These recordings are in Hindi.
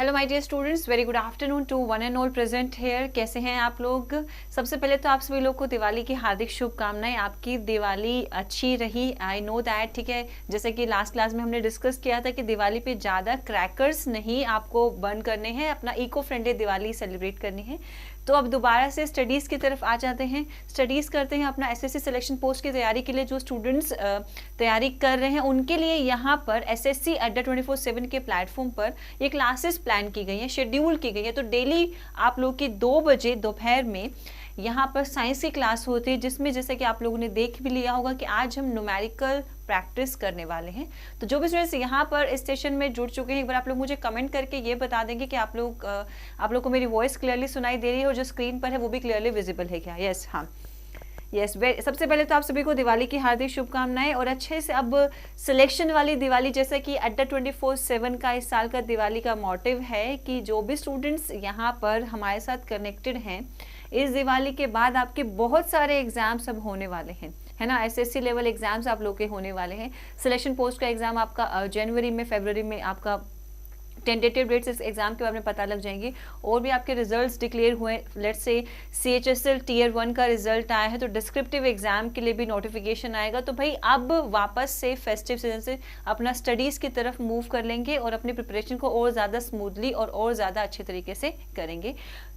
Hello my dear students, very good afternoon to one and all present here. कैसे हैं आप लोग? सबसे पहले तो आप सभी लोग को दिवाली की हार्दिक शुभकामनाएं। आपकी दिवाली अच्छी रही, आई नो दैट। ठीक है, जैसे कि लास्ट क्लास में हमने डिस्कस किया था कि दिवाली पे ज़्यादा क्रैकर्स नहीं आपको बर्न करने हैं, अपना इको फ्रेंडली दिवाली सेलिब्रेट करनी है। तो अब दोबारा से स्टडीज़ की तरफ आ जाते हैं, स्टडीज़ करते हैं। अपना एसएससी सिलेक्शन पोस्ट की तैयारी के लिए जो स्टूडेंट्स तैयारी कर रहे हैं उनके लिए यहाँ पर एसएससी अड्डा 24/7 के प्लेटफॉर्म पर ये क्लासेस प्लान की गई हैं, शेड्यूल की गई है। तो डेली आप लोग की 2 बजे दोपहर में यहाँ पर साइंस की क्लास होती है, जिसमें जैसे कि आप लोगों ने देख भी लिया होगा कि आज हम न्यूमेरिकल प्रैक्टिस करने वाले हैं। तो जो भी स्टूडेंट्स यहाँ पर इस सेशन में जुड़ चुके हैं, एक बार आप लोग मुझे कमेंट करके ये बता देंगे कि आप लोग को मेरी वॉइस क्लियरली सुनाई दे रही है और जो स्क्रीन पर है वो भी क्लियरली विजिबल है क्या? यस, हाँ, यस। सबसे पहले तो आप सभी को दिवाली की हार्दिक शुभकामनाएं और अच्छे से अब सिलेक्शन वाली दिवाली, जैसा कि अड्डा 24/7 का इस साल का दिवाली का मोटिव है कि जो भी स्टूडेंट्स यहाँ पर हमारे साथ कनेक्टेड हैं, इस दिवाली के बाद आपके बहुत सारे एग्जाम्स अब होने वाले हैं, है ना। एसएससी लेवल एग्जाम्स आप लोग के होने वाले हैं। सिलेक्शन पोस्ट का एग्जाम आपका जनवरी में, फरवरी में आपका टेंटेटिव डेट्स इस एग्जाम के बारे में पता लग जाएंगे। और भी आपके रिजल्ट्स डिक्लेयर हुए, लेट्स से CHSL Tier 1 का रिजल्ट आया है तो डिस्क्रिप्टिव एग्जाम के लिए भी नोटिफिकेशन आएगा। तो भाई अब वापस से फेस्टिव सीजन से अपना स्टडीज़ की तरफ मूव कर लेंगे और अपनी प्रिपरेशन को और ज़्यादा स्मूथली और ज़्यादा अच्छे तरीके से करेंगे।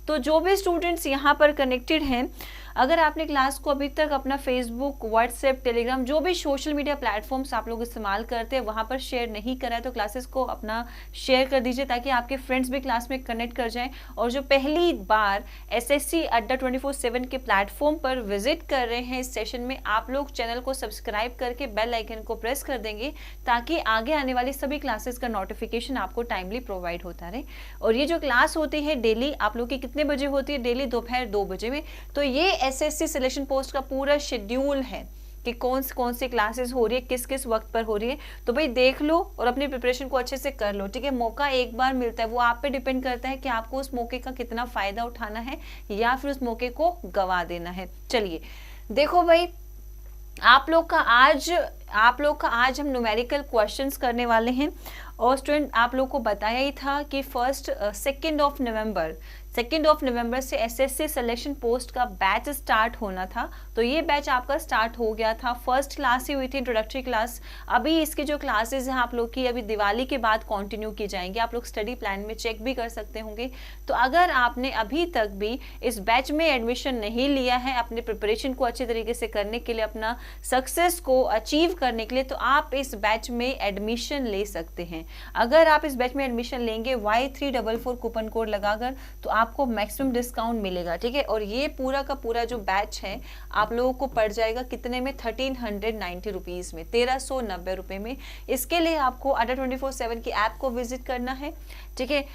तो जो भी स्टूडेंट्स यहाँ पर कनेक्टेड हैं, अगर आपने क्लास को अभी तक अपना फेसबुक, व्हाट्सएप, टेलीग्राम, जो भी सोशल मीडिया प्लेटफॉर्म्स आप लोग इस्तेमाल करते हैं वहाँ पर शेयर नहीं करा है तो क्लासेस को अपना शेयर कर दीजिए ताकि आपके फ्रेंड्स भी क्लास में कनेक्ट कर जाएं। और जो पहली बार एसएससी अड्डा 24/7 के प्लेटफॉर्म पर विजिट कर रहे हैं इस सेशन में, आप लोग चैनल को सब्सक्राइब करके बेल आइकन को प्रेस कर देंगे ताकि आगे आने वाली सभी क्लासेस का नोटिफिकेशन आपको टाइमली प्रोवाइड होता रहे। और ये जो क्लास होती है डेली आप लोग की कितने बजे होती है? डेली दोपहर 2 बजे में। तो ये एसएससी सिलेक्शन पोस्ट का पूरा शेड्यूल है कि कौन सी क्लासेस हो रही है, किस किस वक्त पर हो रही है। तो भाई देख लो और अपनी प्रिपरेशन को अच्छे से कर लो, ठीक है। मौका एक बार मिलता है, वो आप पे डिपेंड करता है कि आपको उस मौके का कितना फायदा उठाना है या फिर उस मौके को गवा देना है। चलिए देखो भाई, आप लोग का आज हम न्यूमेरिकल क्वेश्चंस करने वाले हैं। और स्टूडेंट आप लोग को बताया ही था कि 2 नवंबर से एसएससी सिलेक्शन पोस्ट का बैच स्टार्ट होना था। तो ये बैच आपका स्टार्ट हो गया था, फर्स्ट क्लास ही हुई थी, इंट्रोडक्टरी क्लास। अभी इसकी जो क्लासेस हैं आप लोग की अभी दिवाली के बाद कंटिन्यू की जाएंगी, आप लोग स्टडी प्लान में चेक भी कर सकते होंगे। तो अगर आपने अभी तक भी इस बैच में एडमिशन नहीं लिया है अपने प्रिपरेशन को अच्छे तरीके से करने के लिए, अपना सक्सेस को अचीव करने के लिए, तो आप इस बैच में एडमिशन ले सकते हैं। अगर आप इस बैच में एडमिशन लेंगे Y344 कूपन कोड लगाकर तो आपको मैक्सिमम डिस्काउंट मिलेगा, ठीक है। और ये पूरा का पूरा जो बैच है आप लोगों को पड़ जाएगा कितने में? 1390 रुपीज में, 1390 रुपए में। इसके लिए आपको अड्डा 24/7 की ऐप को विजिट करना है, ठीक है।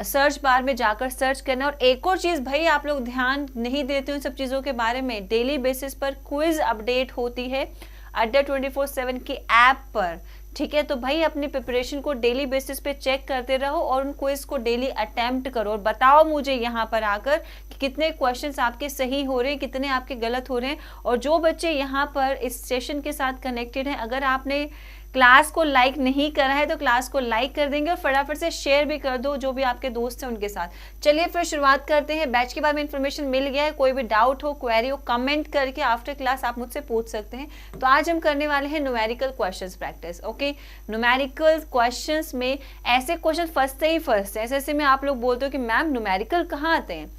सर्च बार में जाकर सर्च करना। और एक और चीज भाई, आप लोग ध्यान नहीं देते उन सब चीजों के बारे में, डेली बेसिस पर क्विज अपडेट होती है अड्डा 24/7 की ऐप पर, ठीक है। तो भाई अपनी प्रिपरेशन को डेली बेसिस पे चेक करते रहो और उन क्विज को डेली अटेम्प्ट करो और बताओ मुझे यहाँ पर आकर कि कितने क्वेश्चंस आपके सही हो रहे हैं, कितने आपके गलत हो रहे हैं। और जो बच्चे यहाँ पर इस सेशन के साथ कनेक्टेड हैं, अगर आपने क्लास को लाइक नहीं करा है तो क्लास को लाइक कर देंगे और फटाफट से शेयर भी कर दो जो भी आपके दोस्त हैं उनके साथ। चलिए फिर शुरुआत करते हैं। बैच के बारे में इंफॉर्मेशन मिल गया है, कोई भी डाउट हो, क्वेरी हो, कमेंट करके आफ्टर क्लास आप मुझसे पूछ सकते हैं। तो आज हम करने वाले हैं numerical questions practice, okay. Numerical questions में ऐसे क्वेश्चन फंसते ही फंसते हैं। ऐसे में आप लोग बोलते हो कि मैम न्यूमेरिकल कहाँ आते हैं?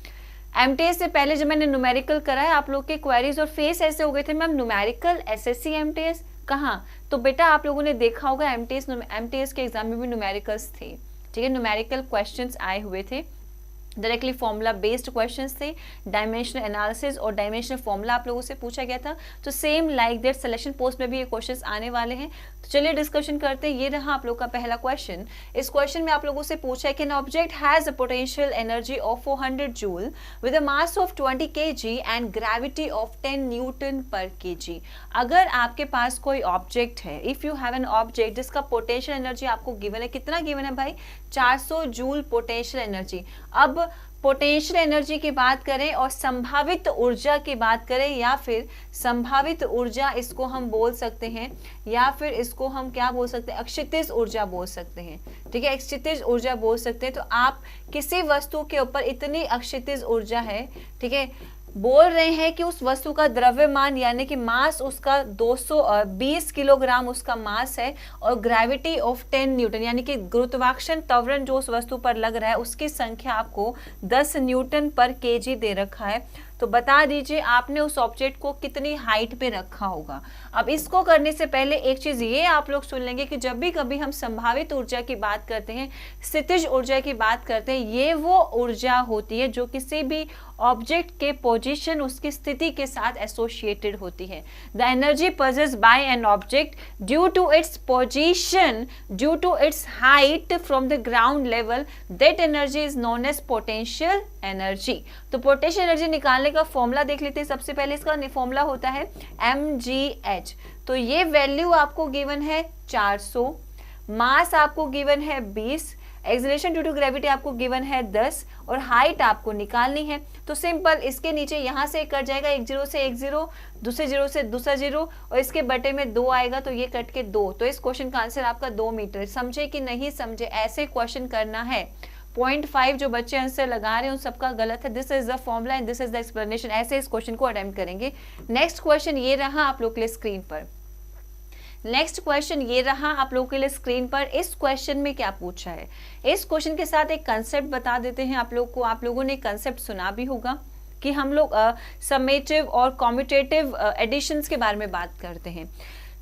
एमटीएस से पहले जब मैंने न्यूमेरिकल करा है आप लोग के क्वेरीज और फेस ऐसे हो गए थे, मैम न्यूमेरिकल एसएससी एमटीएस कहाँ? तो बेटा आप लोगों ने देखा होगा एमटीएस के एग्जाम में भी न्यूमेरिकल्स थे, ठीक है। न्यूमेरिकल क्वेश्चंस आए हुए थे, डायरेक्टली फॉर्मूला बेस्ड क्वेश्चंस थे, डायमेंशनल एनालिसिस और डायमेंशनल फॉर्मूला आप लोगों से पूछा गया था। तो same like that selection post में भी ये क्वेश्चंस आने वाले हैं। तो चलिए डिस्कशन करते हैं। ये रहा आप लोग का पहला क्वेश्चन। इस क्वेश्चन में आप लोगों से पूछा है कि an object has a potential energy of 400 joule with a mass of 20 kg and gravity of 10 Newton पर kg। अगर आपके पास कोई ऑब्जेक्ट है, if you have an object जिसका पोटेंशियल एनर्जी आपको गिवन है, कितना गिवन है भाई? 400 जूल पोटेंशियल एनर्जी। अब पोटेंशियल एनर्जी की बात करें और संभावित ऊर्जा की बात करें, या फिर संभावित ऊर्जा इसको हम बोल सकते हैं, या फिर इसको हम क्या बोल सकते हैं, अक्षितिज ऊर्जा बोल सकते हैं। ठीक है, अक्षितिज ऊर्जा बोल सकते हैं। तो आप किसी वस्तु के ऊपर इतनी अक्षितिज ऊर्जा है, ठीक है, बोल रहे हैं कि उस वस्तु का द्रव्यमान यानी कि मास उसका 220 किलोग्राम उसका मास है, और ग्रेविटी ऑफ 10 न्यूटन यानी कि गुरुत्वाकर्षण त्वरण जो उस वस्तु पर लग रहा है उसकी संख्या आपको 10 न्यूटन पर केजी दे रखा है। तो बता दीजिए आपने उस ऑब्जेक्ट को कितनी हाइट पे रखा होगा। अब इसको करने से पहले एक चीज ये आप लोग सुन लेंगे कि जब भी कभी हम संभावित ऊर्जा की बात करते हैं, स्थितिज ऊर्जा की बात करते हैं, ये वो ऊर्जा होती है जो किसी भी ऑब्जेक्ट के पोजीशन उसकी स्थिति के साथ एसोसिएटेड होती है। The energy possessed by an object due to its position, due to its height from the ground level, that energy is known as potential energy। तो पोटेंशियल एनर्जी निकालने का फॉर्मूला देख लेते हैं। सबसे पहले इसका फॉर्मूला होता है mgh। तो ये वैल्यू आपको गिवन है 400, मास आपको गिवन है 20, एक्सेलरेशन ड्यू टू ग्रेविटी आपको गिवन है 10, और हाइट आपको निकालनी है। तो सिंपल, इसके नीचे यहाँ से कट जाएगा, एक जीरो से एक जीरो, दूसरे जीरो से दूसरा जीरो, और इसके बटे में 2 आएगा तो ये कट के 2। तो इस क्वेश्चन का आंसर आपका 2 मीटर। समझे कि नहीं समझे, ऐसे क्वेश्चन करना है। 0.5 जो बच्चे आंसर लगा रहे हैं उन सबका गलत है। This is the formula and this is the explanation. ऐसे इस क्वेश्चन को अटेम्प्ट करेंगे। नेक्स्ट क्वेश्चन ये रहा आप लोग के लिए स्क्रीन पर। नेक्स्ट क्वेश्चन ये रहा आप लोगों के लिए स्क्रीन पर। इस क्वेश्चन में क्या पूछा है, इस क्वेश्चन के साथ एक कंसेप्ट बता देते हैं आप लोग को। आप लोगों ने कंसेप्ट सुना भी होगा कि हम लोग समेटिव और कॉम्यूटेटिव एडिशंस के बारे में बात करते हैं।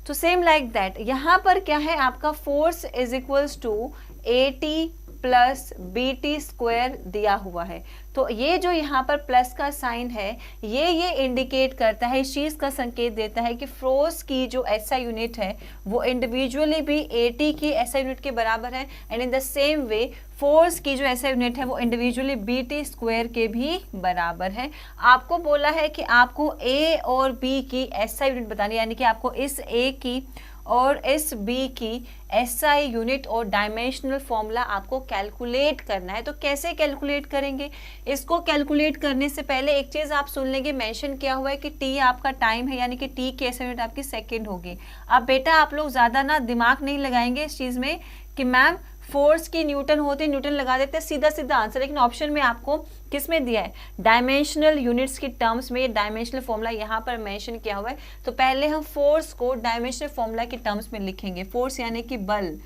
तो सेम लाइक दैट यहाँ पर क्या है, आपका force is equals to AT plus BT square दिया हुआ है। तो ये जो यहाँ पर प्लस का साइन है ये इंडिकेट करता है, इस चीज़ का संकेत देता है कि फोर्स की जो SI यूनिट है वो इंडिविजुअली भी AT की SI यूनिट के बराबर है, and in the same way force की जो SI यूनिट है वो इंडिविजुअली BT स्क्वायर के भी बराबर है। आपको बोला है कि आपको A और B की SI यूनिट बतानी, यानी कि आपको इस A की और इस B की SI यूनिट और डायमेंशनल फॉर्मूला आपको कैलकुलेट करना है। तो कैसे कैलकुलेट करेंगे, इसको कैलकुलेट करने से पहले एक चीज़ आप सुन लेंगे, मेंशन किया हुआ है कि T आपका टाइम है, यानी कि T की SI यूनिट आपकी सेकंड होगी। अब बेटा आप लोग ज़्यादा ना दिमाग नहीं लगाएंगे इस चीज़ में कि मैम फोर्स की न्यूटन होती, न्यूटन लगा देते हैं, सीधा सीधा आंसर। लेकिन ऑप्शन में आपको किस में दिया है, डायमेंशनल यूनिट्स की टर्म्स में, डायमेंशनल फॉर्मूला यहाँ पर मेंशन किया हुआ है। तो पहले हम फोर्स को डायमेंशनल फॉर्मूला की टर्म्स में लिखेंगे। फोर्स यानी कि बल,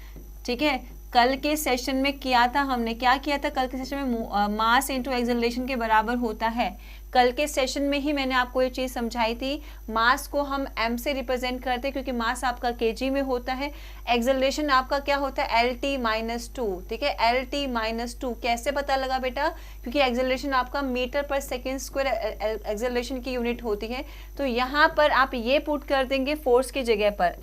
ठीक है। कल के सेशन में किया था हमने, क्या किया था कल के सेशन में, मास इनटू एक्सेलरेशन के बराबर होता है। कल के सेशन में ही मैंने आपको ये चीज़ समझाई थी। मास को हम m से रिप्रेजेंट करते हैं क्योंकि मास आपका kg में होता है। एक्सेलरेशन आपका क्या होता है, LT-2, ठीक है। LT-2 कैसे पता लगा बेटा, क्योंकि एक्सेलरेशन आपका मीटर पर सेकेंड स्क्वायर एक्सेलरेशन की यूनिट होती है। तो यहाँ पर आप ये पुट कर देंगे फोर्स की जगह पर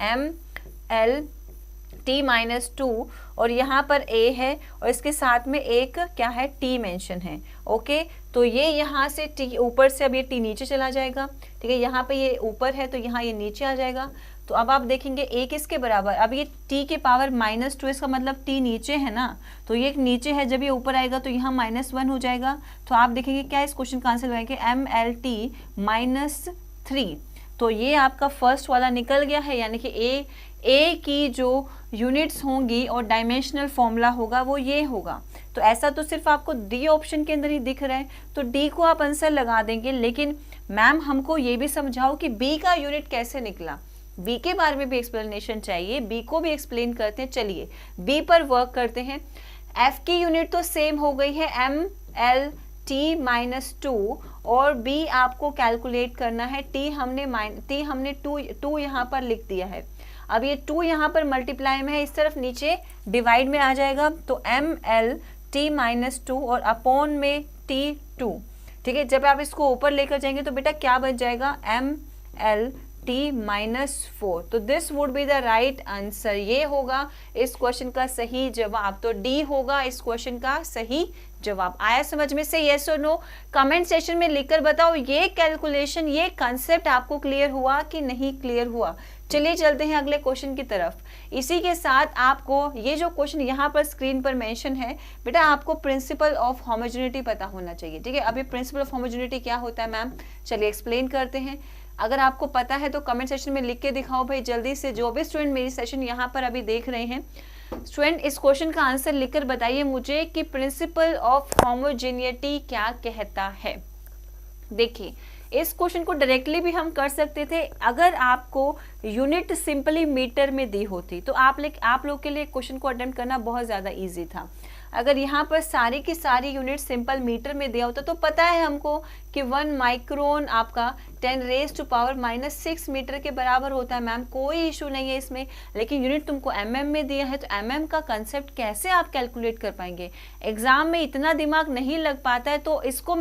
MLT-2, और यहाँ पर A है और इसके साथ में एक क्या है, T मेंशन है। ओके, तो ये यहाँ से T ऊपर से, अब ये T नीचे चला जाएगा, ठीक है। यहाँ पे ये ऊपर है तो यहाँ ये नीचे आ जाएगा। तो अब आप देखेंगे A किसके बराबर, अब ये T के पावर -2, इसका मतलब T नीचे है ना, तो ये नीचे है, जब ये ऊपर आएगा तो यहाँ -1 हो जाएगा। तो आप देखेंगे क्या इस क्वेश्चन का आंसर लगाएंगे MLT-3। तो ये आपका फर्स्ट वाला निकल गया है, यानी कि A की जो यूनिट्स होंगी और डायमेंशनल फॉर्मूला होगा वो ये होगा। तो ऐसा तो सिर्फ आपको D ऑप्शन के अंदर ही दिख रहा है, तो D को आप आंसर लगा देंगे। लेकिन मैम हमको ये भी समझाओ कि B का यूनिट कैसे निकला, B के बारे में भी एक्सप्लेनेशन चाहिए, B को भी एक्सप्लेन करते हैं। चलिए B पर वर्क करते हैं। F की यूनिट तो सेम हो गई है MLT-2, और B आपको कैलकुलेट करना है। T हमने 2 यहाँ पर लिख दिया है। अब ये 2 यहाँ पर मल्टीप्लाई में है, इस तरफ नीचे डिवाइड में आ जाएगा, तो MLT-2 और अपॉन में T2, ठीक है। जब आप इसको ऊपर लेकर जाएंगे तो बेटा क्या बच जाएगा, MLT-4। तो this would be the right answer, ये होगा इस क्वेश्चन का सही जवाब। तो D होगा इस क्वेश्चन का सही जवाब। आया समझ में से, यस और नो, कमेंट सेशन में लिखकर बताओ ये कैलकुलेशन, ये कंसेप्ट आपको क्लियर हुआ कि नहीं क्लियर हुआ। चलिए चलते हैं अगले क्वेश्चन की तरफ। इसी के साथ आपको ये जो क्वेश्चन यहाँ पर स्क्रीन पर मेंशन है बेटा, आपको प्रिंसिपल ऑफ होमोजेनिटी पता होना चाहिए, ठीक है। अभी प्रिंसिपल ऑफ होमोजेनिटी क्या होता है मैम, चलिए एक्सप्लेन करते हैं। अगर आपको पता है तो कमेंट सेक्शन में लिख के दिखाओ भाई जल्दी से। जो भी स्टूडेंट मेरी सेशन यहाँ पर अभी देख रहे हैं, स्टूडेंट इस क्वेश्चन का आंसर लिखकर बताइए मुझे कि प्रिंसिपल ऑफ होमोजेनिटी क्या कहता है। देखिए इस क्वेश्चन को डायरेक्टली भी हम कर सकते थे, अगर आपको यूनिट सिंपली मीटर में दी होती तो आप लोग के लिए क्वेश्चन को अटेम्प्ट करना बहुत ज़्यादा इजी था। अगर यहाँ पर सारी की सारी यूनिट सिंपल मीटर में दिया होता तो पता है हमको कि 1 माइक्रोन आपका 10⁻⁻⁶ मीटर के बराबर होता है मैम, कोई इशू नहीं है इसमें। लेकिन यूनिट तुमको एमएम में दिया है तो एमएम का कंसेप्ट कैसे आप कैलकुलेट कर पाएंगे, एग्जाम में इतना दिमाग नहीं लग पाता है। तो इसको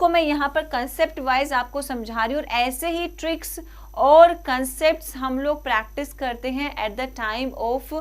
मैं यहाँ पर कंसेप्ट वाइज आपको समझा रही हूँ, और ऐसे ही ट्रिक्स और कंसेप्ट्स हम लोग प्रैक्टिस करते हैं at the time of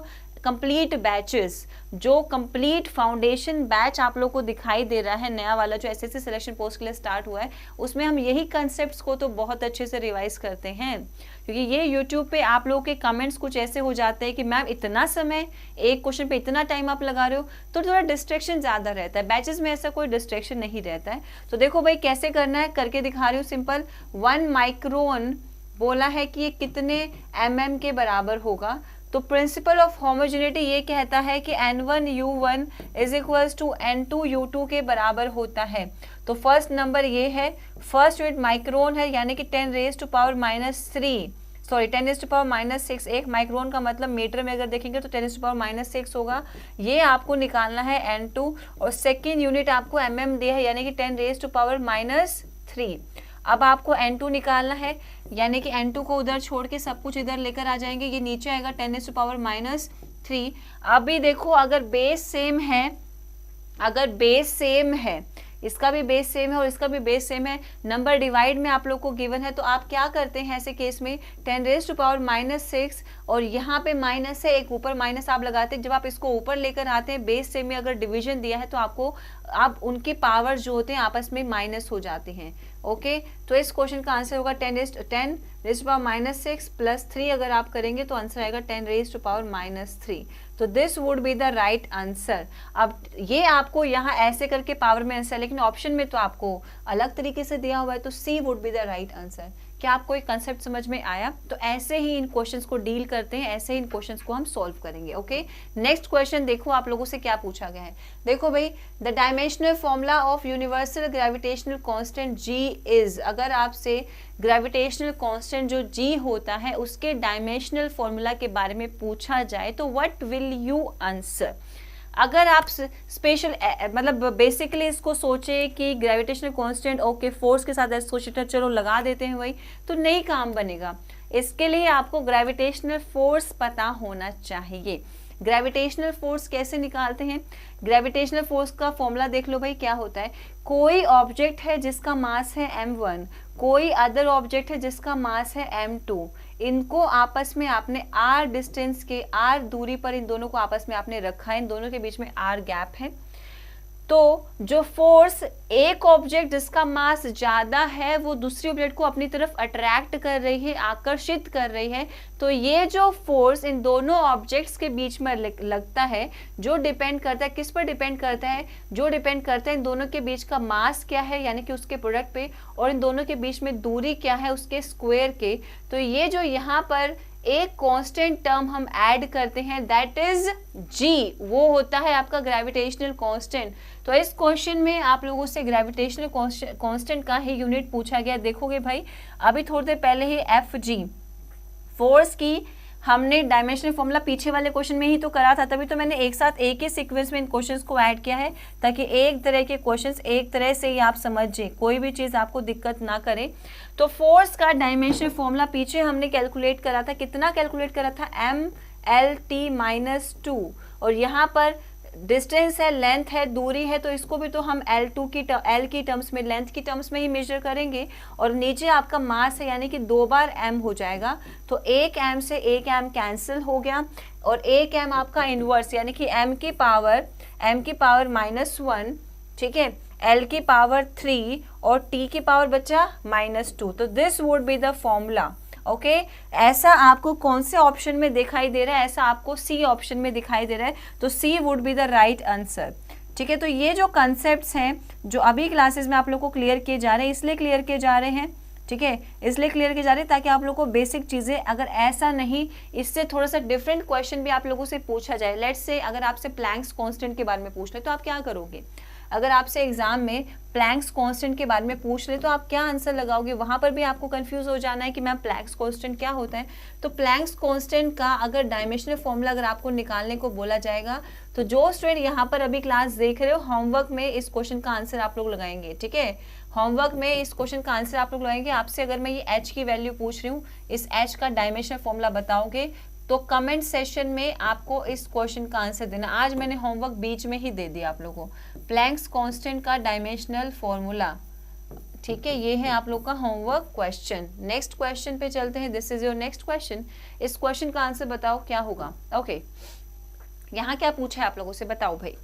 complete batches. जो कंप्लीट फाउंडेशन बैच आप लोग को दिखाई दे रहा है नया वाला जो एसएससी सिलेक्शन पोस्ट के लिए स्टार्ट हुआ है, उसमें हम यही कंसेप्ट्स को तो बहुत अच्छे से रिवाइज करते हैं। क्योंकि ये यूट्यूब पे आप लोगों के कमेंट्स कुछ ऐसे हो जाते हैं कि मैम इतना समय एक क्वेश्चन पे इतना टाइम आप लगा रहे हो, तो थोड़ा डिस्ट्रैक्शन ज़्यादा रहता है। बैचेस में ऐसा कोई डिस्ट्रैक्शन नहीं रहता है। तो देखो भाई कैसे करना है, करके दिखा रही हूँ सिंपल। 1 माइक्रोन बोला है कि ये कितने एमएम के बराबर होगा। तो प्रिंसिपल ऑफ होमोजेनिटी ये कहता है कि N1U1 is equals to N2U2 के बराबर होता है। तो फर्स्ट नंबर ये है, फर्स्ट यूनिट माइक्रोन है यानी कि 10⁻⁻⁶ एक माइक्रोन का मतलब मीटर में अगर देखेंगे तो 10⁻⁻⁶ होगा। ये आपको निकालना है N2, और सेकेंड यूनिट आपको mm दिया है यानी कि 10⁻⁻3। अब आपको N2 निकालना है, यानी कि N2 को उधर छोड़ के सब कुछ इधर लेकर आ जाएंगे, ये नीचे आएगा 10⁻⁻3। अभी देखो अगर बेस सेम है, इसका भी बेस सेम है और इसका भी बेस सेम है, नंबर डिवाइड में आप लोग को गिवन है, तो आप क्या करते हैं ऐसे केस में 10⁻⁻6 और यहाँ पे माइनस है, एक ऊपर माइनस आप लगाते हैं। जब आप इसको ऊपर लेकर आते हैं, बेस सेम में अगर डिवीजन दिया है तो आप उनके पावर जो होते हैं आपस में माइनस हो जाते हैं। ओके, तो इस क्वेश्चन का आंसर होगा 10⁻⁻6 प्लस 3 अगर आप करेंगे तो आंसर आएगा 10⁻⁻3। तो this would be the right answer. अब ये आपको यहाँ ऐसे करके पावर में आंसर, लेकिन ऑप्शन में तो आपको अलग तरीके से दिया हुआ है, तो C would be the right answer. क्या आपको एक कंसेप्ट समझ में आया? तो ऐसे ही इन क्वेश्चंस को डील करते हैं, ऐसे ही इन क्वेश्चंस को हम सॉल्व करेंगे। ओके, नेक्स्ट क्वेश्चन देखो आप लोगों से क्या पूछा गया है। देखो भाई, the dimensional formula of universal gravitational constant ji is, अगर आपसे ग्रेविटेशनल कांस्टेंट जो जी होता है उसके डायमेंशनल फॉर्मूला के बारे में पूछा जाए तो व्हाट विल यू आंसर। अगर आप स्पेशल मतलब बेसिकली इसको सोचे कि ग्रेविटेशनल कांस्टेंट ओके फोर्स के साथ ऐसे सोचे चलो लगा देते हैं वही, तो नहीं काम बनेगा। इसके लिए आपको ग्रेविटेशनल फोर्स पता होना चाहिए। ग्रेविटेशनल फोर्स कैसे निकालते हैं? ग्रेविटेशनल फोर्स का फॉर्मूला देख लो भाई, क्या होता है। कोई ऑब्जेक्ट है जिसका मास है m1, कोई अदर ऑब्जेक्ट है जिसका मास है m2, इनको आपस में आपने r डिस्टेंस के, r दूरी पर इन दोनों को आपस में आपने रखा है, इन दोनों के बीच में r गैप है। तो जो फोर्स एक ऑब्जेक्ट जिसका मास ज्यादा है वो दूसरी ऑब्जेक्ट को अपनी तरफ अट्रैक्ट कर रही है, आकर्षित कर रही है, तो ये जो फोर्स इन दोनों ऑब्जेक्ट्स के बीच में लगता है, जो डिपेंड करता है किस पर डिपेंड करता है, जो डिपेंड करता है इन दोनों के बीच का मास क्या है यानी कि उसके प्रोडक्ट पे, और इन दोनों के बीच में दूरी क्या है उसके स्क्वायर के। तो ये जो यहाँ पर एक कांस्टेंट टर्म हम ऐड करते हैं दैट इज जी, वो होता है आपका ग्रेविटेशनल कांस्टेंट। तो इस क्वेश्चन में आप लोगों से ग्रेविटेशनल कांस्टेंट का ही यूनिट पूछा गया। देखोगे भाई, अभी थोड़ी देर पहले ही एफ जी फोर्स की हमने डायमेंशनल फॉर्मूला पीछे वाले क्वेश्चन में ही तो करा था, तभी तो मैंने एक साथ एक ही सीक्वेंस में इन क्वेश्चंस को ऐड किया है ताकि एक तरह के क्वेश्चंस एक तरह से ही आप समझें, कोई भी चीज़ आपको दिक्कत ना करे। तो फोर्स का डायमेंशनल फॉर्मूला पीछे हमने कैलकुलेट करा था, कितना कैलकुलेट करा था, m/l(t)-2, और यहाँ पर डिस्टेंस है, लेंथ है, दूरी है, तो इसको भी तो हम L2 की L की टर्म्स में, लेंथ की टर्म्स में ही मेजर करेंगे। और नीचे आपका मास है यानी कि 2 बार m हो जाएगा, तो 1 m से 1 m कैंसिल हो गया, और 1 m आपका इनवर्स यानी कि m की पावर -1, ठीक है, L की पावर 3 और T की पावर बचा -2। तो this would be the formula okay ऐसा आपको कौन से ऑप्शन में दिखाई दे रहा है? ऐसा आपको सी ऑप्शन में दिखाई दे रहा है, तो C would be the right answer. ठीक है, तो ये जो कॉन्सेप्ट्स हैं जो अभी क्लासेस में आप लोग को क्लियर किए जा रहे हैं, इसलिए क्लियर किए जा रहे हैं, ठीक है, इसलिए क्लियर किए जा रहे हैं ताकि आप लोग को बेसिक चीज़ें, अगर ऐसा नहीं इससे थोड़ा सा डिफरेंट क्वेश्चन भी आप लोगों से पूछा जाए, लेट्स से अगर आपसे प्लैंक्स कांस्टेंट के बारे में पूछ ले तो आप क्या करोगे? अगर आपसे एग्जाम में प्लैंक्स कांस्टेंट के बारे में पूछ ले तो आप क्या आंसर लगाओगे? वहां पर भी आपको कंफ्यूज हो जाना है कि मैम प्लैंक्स कांस्टेंट क्या होता है। तो प्लैंक्स कांस्टेंट का अगर डायमेंशनल फॉर्मूला अगर आपको निकालने को बोला जाएगा तो जो स्टूडेंट यहाँ पर अभी क्लास देख रहे हो, होमवर्क में इस क्वेश्चन का आंसर आप लोग लगाएंगे। ठीक है, होमवर्क में इस क्वेश्चन का आंसर आप लोग लगाएंगे। आपसे अगर मैं ये h की वैल्यू पूछ रही हूँ, इस h का डायमेंशनल फॉर्मूला बताओगे तो कमेंट सेशन में आपको इस क्वेश्चन का आंसर देना। आज मैंने होमवर्क बीच में ही दे दिया आप लोगों को, प्लैंक्स कांस्टेंट का डायमेंशनल फॉर्मूला। ठीक है, ये है आप लोग का होमवर्क क्वेश्चन। नेक्स्ट क्वेश्चन पे चलते हैं, this is your next question. इस क्वेश्चन का आंसर बताओ क्या होगा। ओके, यहाँ क्या पूछा है आप लोगों से, बताओ भाई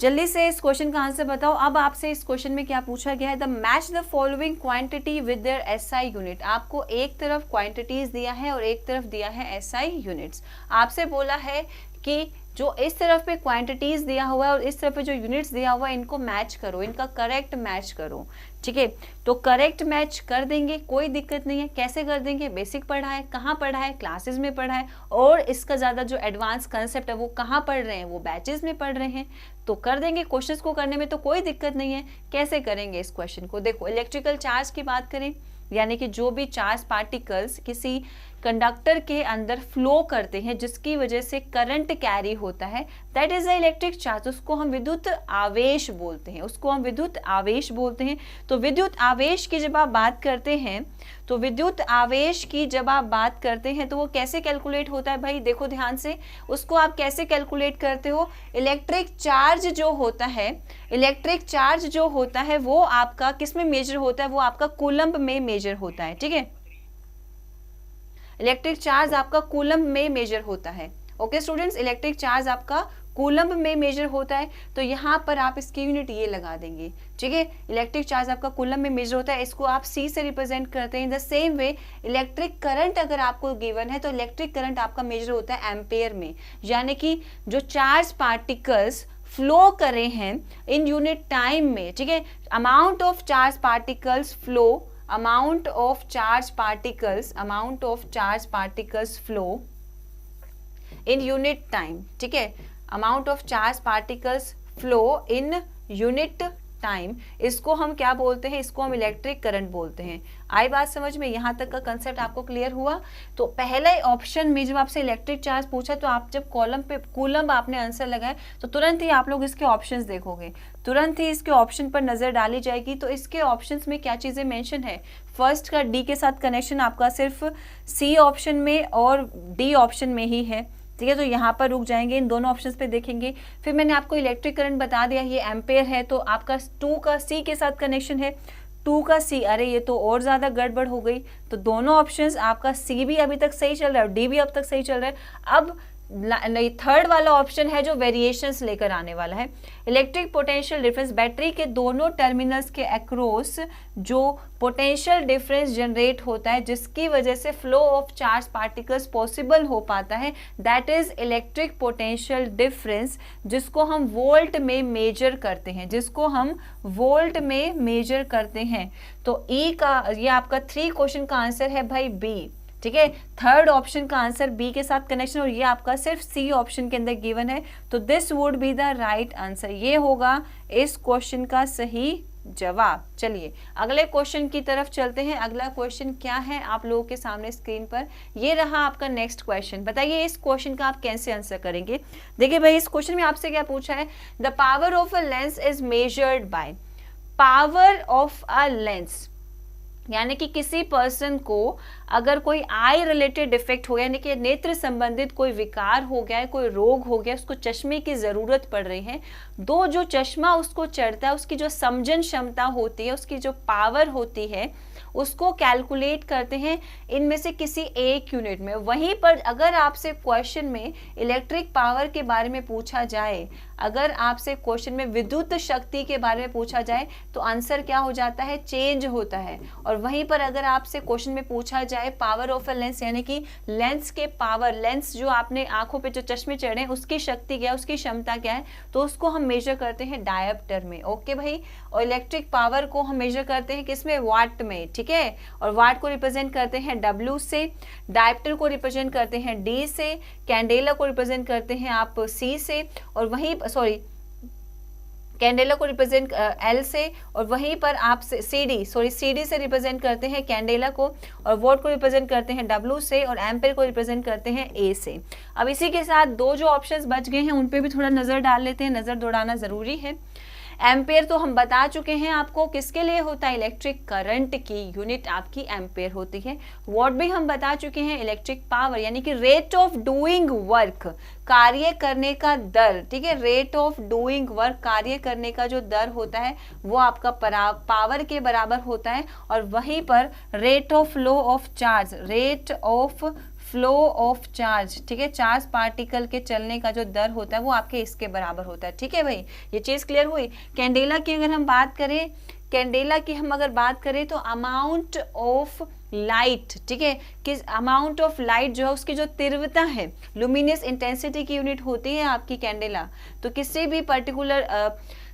जल्दी से इस क्वेश्चन का आंसर बताओ। अब आपसे इस क्वेश्चन में क्या पूछा गया है, the match the following quantity with their SI unit. आपको एक तरफ क्वांटिटीज दिया है और एक तरफ दिया है एसआई यूनिट्स। आपसे बोला है कि जो इस तरफ पे क्वांटिटीज दिया हुआ है और इस तरफ पे जो यूनिट्स दिया हुआ है इनको मैच करो, इनका करेक्ट मैच करो। ठीक है, तो करेक्ट मैच कर देंगे, कोई दिक्कत नहीं है। कैसे कर देंगे? बेसिक पढ़ा है, कहाँ पढ़ा है? क्लासेस में पढ़ा है। और इसका ज़्यादा जो एडवांस कंसेप्ट है वो कहाँ पढ़ रहे हैं? वो बैचेस में पढ़ रहे हैं। तो कर देंगे, क्वेश्चंस को करने में तो कोई दिक्कत नहीं है। कैसे करेंगे इस क्वेश्चन को? देखो, इलेक्ट्रिकल चार्ज की बात करें, यानी कि जो भी चार्ज पार्टिकल्स किसी कंडक्टर के अंदर फ्लो करते हैं जिसकी वजह से करंट कैरी होता है, that is the electric charge. उसको हम विद्युत आवेश बोलते हैं, उसको हम विद्युत आवेश बोलते हैं। तो विद्युत आवेश की जब आप बात करते हैं, तो विद्युत आवेश की जब आप बात करते हैं तो वो कैसे कैलकुलेट होता है भाई? देखो ध्यान से, उसको आप कैसे कैलकुलेट करते हो? इलेक्ट्रिक चार्ज जो होता है, इलेक्ट्रिक चार्ज जो होता है वो आपका किस में मेजर होता है? वो आपका कूलम्ब में मेजर होता है। ठीक है, इलेक्ट्रिक चार्ज आपका कूलम्ब में मेजर होता है। ओके स्टूडेंट्स, इलेक्ट्रिक चार्ज आपका कूलम्ब में मेजर होता है। तो यहाँ पर आप इसकी यूनिट ये लगा देंगे। ठीक है, इलेक्ट्रिक चार्ज आपका कूलम्ब में मेजर होता है, इसको आप सी से रिप्रेजेंट करते हैं। In the same way electric current अगर आपको गिवन है तो इलेक्ट्रिक करंट आपका मेजर होता है एम्पेयर में, यानी कि जो चार्ज पार्टिकल्स फ्लो करे हैं इन यूनिट टाइम में। ठीक है, amount of charge particles flow, amount of charge particles flow in unit time। ठीक है, amount of charge particles flow in unit time, इसको हम क्या बोलते हैं? इसको हम इलेक्ट्रिक करंट बोलते हैं। आई बात समझ में? यहाँ तक का कंसेप्ट आपको क्लियर हुआ? तो पहले ऑप्शन में जब आपसे इलेक्ट्रिक चार्ज पूछा तो आप जब कॉलम पे कूलम्ब आपने आंसर लगाए तो तुरंत ही आप लोग इसके ऑप्शंस देखोगे, तुरंत ही इसके ऑप्शन पर नजर डाली जाएगी। तो इसके ऑप्शंस में क्या चीजें मेंशन है? फर्स्ट का डी के साथ कनेक्शन आपका सिर्फ सी ऑप्शन में और डी ऑप्शन में ही है। ठीक है, तो यहाँ पर रुक जाएंगे, इन दोनों ऑप्शंस पे देखेंगे। फिर मैंने आपको इलेक्ट्रिक करंट बता दिया, ये एम्पेयर है, तो आपका 2 का सी के साथ कनेक्शन है। 2 का सी, अरे ये तो और ज़्यादा गड़बड़ हो गई। तो दोनों ऑप्शंस, आपका सी भी अभी तक सही चल रहा है और डी भी अब तक सही चल रहा है। अब थर्ड वाला ऑप्शन है जो वेरिएशंस लेकर आने वाला है। इलेक्ट्रिक पोटेंशियल डिफरेंस, बैटरी के दोनों टर्मिनल्स के अक्रॉस जो पोटेंशियल डिफरेंस जनरेट होता है जिसकी वजह से flow of charge particles possible हो पाता है, that is electric potential difference, जिसको हम वोल्ट में मेजर करते हैं, जिसको हम वोल्ट में मेजर करते हैं। तो ई का, ये आपका 3 क्वेश्चन का आंसर है भाई बी। ठीक है, थर्ड ऑप्शन का आंसर बी के साथ कनेक्शन, और ये आपका सिर्फ सी ऑप्शन के अंदर गिवन है। तो this would be the right answer, ये होगा इस क्वेश्चन का सही जवाब। चलिए अगले क्वेश्चन की तरफ चलते हैं। अगला क्वेश्चन क्या है आप लोगों के सामने स्क्रीन पर, ये रहा आपका नेक्स्ट क्वेश्चन। बताइए इस क्वेश्चन का आप कैसे आंसर करेंगे। देखिए भाई, इस क्वेश्चन में आपसे क्या पूछा है? The power of a lens is measured by, power of a lens यानी कि किसी पर्सन को अगर कोई आई रिलेटेड डिफेक्ट हो गया, यानी कि नेत्र संबंधित कोई विकार हो गया है, कोई रोग हो गया, उसको चश्मे की जरूरत पड़ रही है, तो जो चश्मा उसको चढ़ता है उसकी जो समझन क्षमता होती है, उसकी जो पावर होती है, उसको कैलकुलेट करते हैं इनमें से किसी एक यूनिट में। वहीं पर अगर आपसे क्वेश्चन में इलेक्ट्रिक पावर के बारे में पूछा जाए, अगर आपसे क्वेश्चन में विद्युत शक्ति के बारे में पूछा जाए तो आंसर क्या हो जाता है, चेंज होता है। और वहीं पर अगर आपसे क्वेश्चन में पूछा जाए पावर ऑफ अ लेंस, यानी कि लेंस के पावर, लेंस जो आपने आंखों पे जो चश्मे चढ़े हैं उसकी शक्ति क्या है, उसकी क्षमता क्या है, तो उसको हम मेजर करते हैं डायोप्टर में। ओके भाई। और इलेक्ट्रिक पावर को हम मेजर करते हैं किसमें, वाट में, ठीक है। और वाट को रिप्रेजेंट करते हैं W से, डायोप्टर को रिप्रेजेंट करते हैं D से, कैंडेला को रिप्रेजेंट करते हैं आप C से, और वहीं कैंडेला को रिप्रेजेंट L से, और वहीं पर आप CD से रिप्रेजेंट करते हैं कैंडेला को, और वोट को रिप्रेजेंट करते हैं W से, और एम्पेयर को रिप्रेजेंट करते हैं A से। अब इसी के साथ दो जो ऑप्शंस बच गए हैं उन पे भी थोड़ा नजर डाल लेते हैं, नजर दौड़ाना जरूरी है। एम्पेयर तो हम बता चुके हैं आपको किसके लिए होता है, इलेक्ट्रिक करंट की यूनिट आपकी एम्पेयर होती है। वॉट भी हम बता चुके हैं, इलेक्ट्रिक पावर यानी कि रेट ऑफ डूइंग वर्क, कार्य करने का दर, ठीक है। रेट ऑफ डूइंग वर्क, कार्य करने का जो दर होता है वो आपका पावर के बराबर होता है। और वहीं पर rate of flow of charge, rate of flow of charge, ठीक है, चार्ज पार्टिकल के चलने का जो दर होता है वो आपके इसके बराबर होता है। ठीक है भाई, ये चीज क्लियर हुई। कैंडेला की अगर हम बात करें, कैंडेला की हम अगर बात करें तो अमाउंट ऑफ लाइट, ठीक है, किस अमाउंट ऑफ लाइट जो है उसकी जो तीव्रता है, लुमिनस इंटेंसिटी की यूनिट होती है आपकी कैंडेला। तो किसी भी पर्टिकुलर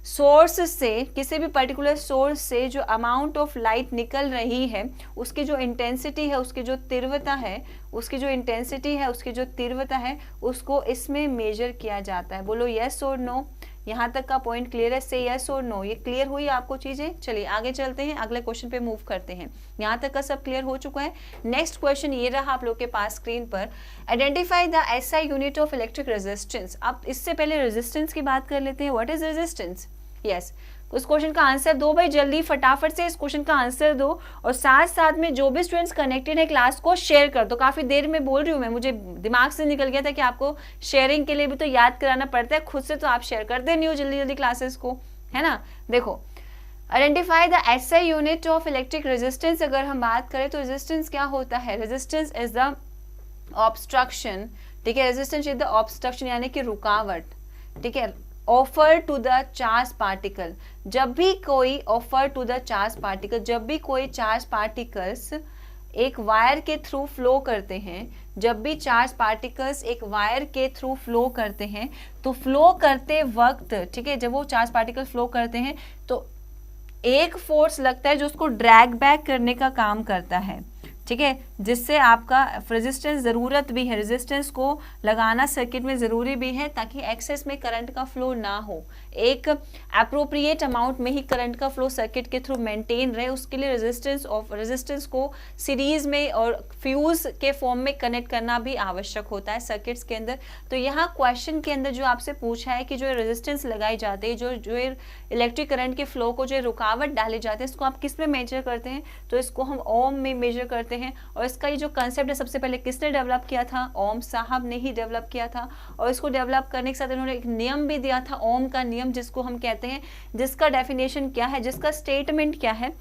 सोर्स से, किसी भी पर्टिकुलर सोर्स से जो अमाउंट ऑफ लाइट निकल रही है उसकी जो इंटेंसिटी है, उसकी जो तीव्रता है, उसकी जो इंटेंसिटी है, उसकी जो तीव्रता है, उसको इसमें मेजर किया जाता है। बोलो यस और नो। यहाँ तक का पॉइंट क्लियर है, से यस और नो। ये क्लियर हुई आपको चीजें। चलिए आगे चलते हैं, अगले क्वेश्चन पे मूव करते हैं। यहाँ तक का सब क्लियर हो चुका है। नेक्स्ट क्वेश्चन ये रहा आप लोग के पास स्क्रीन पर, identify the SI unit of electric resistance. अब इससे पहले रेजिस्टेंस की बात कर लेते हैं। What is resistance? यस, उस क्वेश्चन का आंसर दो भाई, जल्दी फटाफट से इस क्वेश्चन का आंसर दो। और साथ साथ में जो भी स्टूडेंट्स कनेक्टेड है क्लास को शेयर कर दो। काफी देर में बोल रही हूँ मैं, मुझे दिमाग से निकल गया था कि आपको शेयरिंग के लिए भी तो याद कराना पड़ता है, खुद से तो आप शेयर करते नहीं हो जल्दी जल्दी क्लासेस को, है ना। देखो, identify the SI unit of electric resistance अगर हम बात करें तो रेजिस्टेंस क्या होता है, रेजिस्टेंस इज द ऑब्स्ट्रक्शन, ठीक है, रेजिस्टेंस इज द ऑब्स्ट्रक्शन यानी कि रुकावट, ठीक है, offer to the charge particle. जब भी कोई offer to the charge particle, जब भी कोई चार्ज पार्टिकल्स एक वायर के थ्रू फ्लो करते हैं, जब भी चार्ज पार्टिकल्स एक वायर के थ्रू फ्लो करते हैं, तो फ्लो करते वक्त, ठीक है, जब वो चार्ज पार्टिकल फ्लो करते हैं तो एक फोर्स लगता है जो उसको ड्रैग बैक करने का काम करता है, ठीक है, जिससे आपका रेजिस्टेंस ज़रूरत भी है, रेजिस्टेंस को लगाना सर्किट में ज़रूरी भी है ताकि एक्सेस में करंट का फ्लो ना हो, एक अप्रोप्रिएट अमाउंट में ही करंट का फ्लो सर्किट के थ्रू मेंटेन रहे। उसके लिए रेजिस्टेंस को सीरीज में और फ्यूज के फॉर्म में कनेक्ट करना भी आवश्यक होता है सर्किट्स के अंदर। तो यहाँ क्वेश्चन के अंदर जो आपसे पूछा है कि जो रेजिस्टेंस लगाई जाती है, जो इलेक्ट्रिक करंट के फ्लो को जो रुकावट डाले जाते हैं, इसको आप किस में मेजर करते हैं, तो इसको हम ओम में मेजर करते हैं। और इसका ये जो कंसेप्ट है सबसे पहले किसने डेवलप किया था, ओम साहब ने ही डेवलप किया था। और इसको डेवलप करने के साथ इन्होंने एक नियम भी दिया था, ओम का नियम, जिसको हम कहते हैं, जिसका डेफिनेशन क्या है, जिसका स्टेटमेंट क्या है।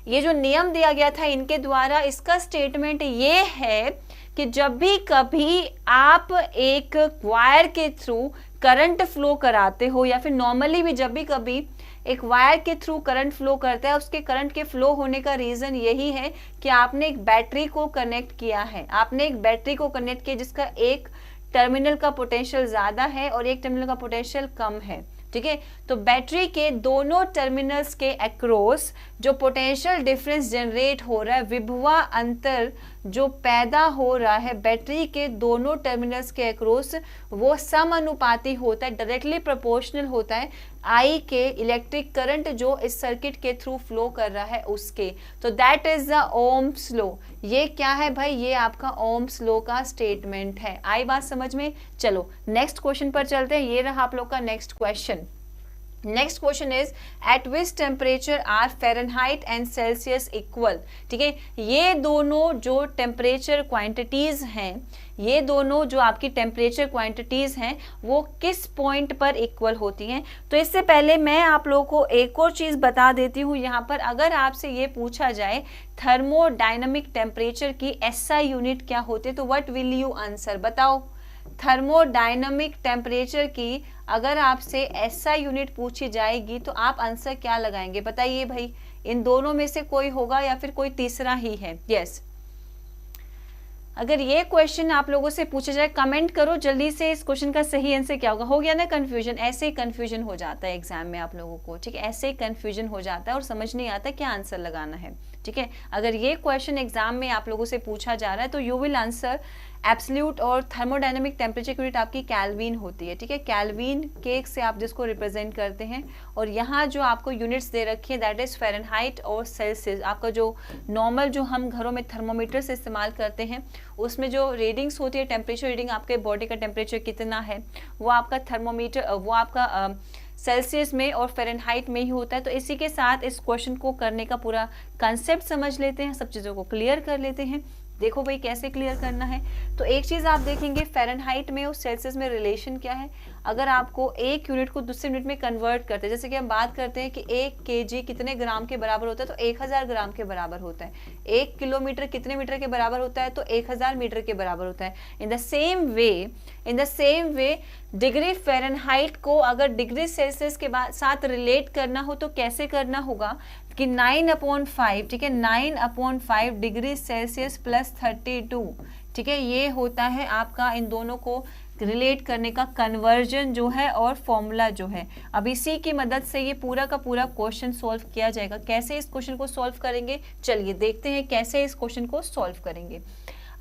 ये जो नियम दिया गया था इनके द्वारा, इसका स्टेटमेंट ये है कि जब भी कभी आप एक वायर के थ्रू करंट फ्लो कराते हो, या फिर नॉर्मली भी जब भी कभी एक वायर के थ्रू करंट फ्लो करता है, उसके करंट के फ्लो होने का रीजन यही है कि आपने एक बैटरी को कनेक्ट किया है, आपने एक बैटरी को कनेक्ट किया जिसका एक टर्मिनल का पोटेंशियल ज्यादा है और एक टर्मिनल का पोटेंशियल कम है, ठीक है। तो बैटरी के दोनों टर्मिनल्स के अक्रॉस जो पोटेंशियल डिफरेंस जनरेट हो रहा है, विभवा अंतर जो पैदा हो रहा है बैटरी के दोनों टर्मिनल्स के अक्रॉस, वो समानुपाती होता है, डायरेक्टली प्रोपोर्शनल होता है आई के इलेक्ट्रिक करंट जो इस सर्किट के थ्रू फ्लो कर रहा है उसके। तो that is the Ohm's law. ये क्या है भाई, ये आपका ओम्स लॉ का स्टेटमेंट है। आई बात समझ में? चलो नेक्स्ट क्वेश्चन पर चलते हैं। ये रहा आप लोग का next question. Next question is at which temperature are Fahrenheit and Celsius equal. ठीक है, ये दोनों जो टेम्परेचर क्वांटिटीज हैं, ये दोनों जो आपकी टेम्परेचर क्वांटिटीज हैं वो किस पॉइंट पर इक्वल होती हैं। तो इससे पहले मैं आप लोगों को एक और चीज बता देती हूँ। यहाँ पर अगर आपसे ये पूछा जाए थर्मोडायनामिक टेम्परेचर की एसआई यूनिट क्या होती है, तो व्हाट विल यू आंसर, बताओ। थर्मोडायनामिक टेम्परेचर की अगर आपसे एसआई यूनिट पूछी जाएगी तो आप आंसर क्या लगाएंगे, बताइए भाई। इन दोनों में से कोई होगा या फिर कोई तीसरा ही है? यस, अगर ये क्वेश्चन आप लोगों से पूछा जाए, कमेंट करो जल्दी से इस क्वेश्चन का सही आंसर क्या होगा। हो गया ना कंफ्यूजन? ऐसे ही कंफ्यूजन हो जाता है एग्जाम में आप लोगों को, ठीक है, ऐसे ही कंफ्यूजन हो जाता है और समझ नहीं आता क्या आंसर लगाना है, ठीक है। अगर ये क्वेश्चन एग्जाम में आप लोगों से पूछा जा रहा है तो यू विल आंसर एब्सोल्यूट, और थर्मोडायनेमिक टेम्परेचर यूनिट आपकी केल्विन होती है, ठीक है। केल्विन केक से आप जिसको रिप्रेजेंट करते हैं, और यहाँ जो आपको यूनिट्स दे रखी है दैट इज फ़ारेनहाइट और सेल्सियस। आपका जो नॉर्मल जो हम घरों में थर्मोमीटर से इस्तेमाल करते हैं उसमें जो रीडिंग्स होती है, टेम्परेचर रीडिंग, आपके बॉडी का टेम्परेचर कितना है, वो आपका थर्मोमीटर वो आपका सेल्सियस में और फ़ारेनहाइट में ही होता है। तो इसी के साथ इस क्वेश्चन को करने का पूरा कंसेप्ट समझ लेते हैं, सब चीज़ों को क्लियर कर लेते हैं। देखो भाई कैसे क्लियर करना है। तो एक चीज़ आप देखेंगे फ़ारेनहाइट में और सेल्सियस में रिलेशन क्या है। अगर आपको एक यूनिट को दूसरे यूनिट में कन्वर्ट करते हैं, जैसे कि हम बात करते हैं कि 1 kg कितने ग्राम के बराबर होता है, तो 1000 ग्राम के बराबर होता है। 1 किलोमीटर कितने मीटर के बराबर होता है, तो 1000 मीटर के बराबर होता है। In the same way degree Fahrenheit को अगर डिग्री सेल्सियस के साथ रिलेट करना हो तो कैसे करना होगा कि 9/5, ठीक है, 9/5 डिग्री सेल्सियस प्लस 32, ठीक है, ये होता है आपका इन दोनों को रिलेट करने का कन्वर्जन जो है और फॉर्मूला जो है। अब इसी की मदद से ये पूरा का पूरा क्वेश्चन सॉल्व किया जाएगा। कैसे इस क्वेश्चन को सॉल्व करेंगे, चलिए देखते हैं कैसे इस क्वेश्चन को सॉल्व करेंगे।